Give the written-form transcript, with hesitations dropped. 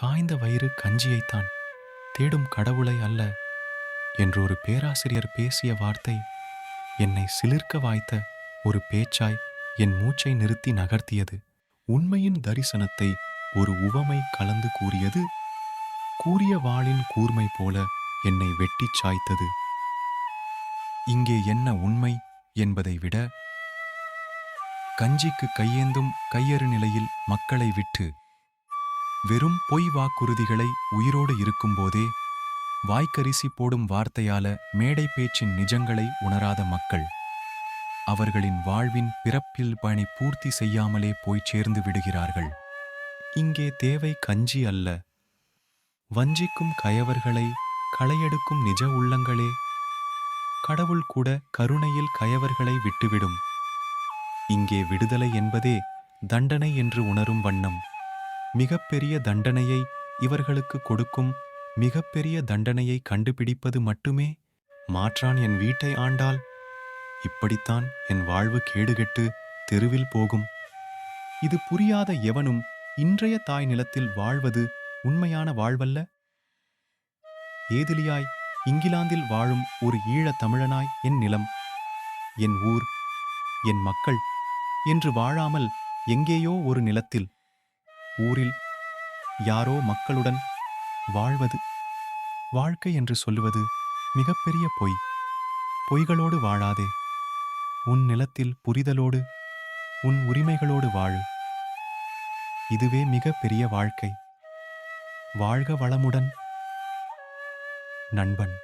காய்ந்த வயிறு கஞ்சியைத்தான் தேடும் கடவுளை அல்ல என்று ஒரு பேராசிரியர் பேசிய வார்த்தை என்னை சிலிர்க்க வாய்த்த ஒரு பேச்சாய் என் மூச்சை நிறுத்தி நகர்த்தியது. உண்மையின் தரிசனத்தை ஒரு உவமை கலந்து கூறியது. கூறிய வாளின் கூர்மை போல என்னை வெட்டிச் சாய்த்தது. இங்கே என்ன உண்மை என்பதை விட, கஞ்சிக்கு கையேந்தும் கையறு நிலையில் மக்களை விட்டு வெறும் பொய் வாக்குறுதிகளை உயிரோடு இருக்கும்போதே வாய்க்கரிசி போடும் வார்த்தையால மேடை பேச்சின் நிஜங்களை உணராத மக்கள் அவர்களின் வாழ்வின் பிறப்பில் பணி பூர்த்தி செய்யாமலே போய் சேர்ந்து விடுகிறார்கள். இங்கே தேவை கஞ்சி அல்ல, வஞ்சிக்கும் கயவர்களை களையெடுக்கும் நிஜ உள்ளங்களே. கடவுள் கூட கருணையில் கயவர்களை விட்டுவிடும். இங்கே விடுதலை என்பதே தண்டனை என்று உணரும் வண்ணம் மிகப்பெரிய தண்டனையை இவர்களுக்கு கொடுக்கும் மிகப்பெரிய தண்டனையை கண்டுபிடிப்பது மட்டுமே. மாற்றான் என் வீட்டை ஆண்டால் இப்படித்தான் என் வாழ்வு கேடுகெட்டு தெருவில் போகும். இது புரியாத எவனும் இன்றைய தாய் நிலத்தில் வாழ்வது உண்மையான வாழ்வல்ல. ஏதிலியாய் இங்கிலாந்தில் வாழும் ஒரு ஈழத் தமிழனாய் என் நிலம், என் ஊர், என் மக்கள் என்று வாழாமல் எங்கேயோ ஒரு நிலத்தில், ஊரில் யாரோ மக்களுடன் வாழ்வது வாழ்க்கை என்று சொல்லுவது மிகப்பெரிய பொய். பொய்களோடு வாழாதே. உன் நிலத்தில் புரிதலோடு உன் உரிமைகளோடு வாழு. இதுவே மிக பெரிய வாழ்க்கை. வாழ்க வளமுடன் நண்பன்.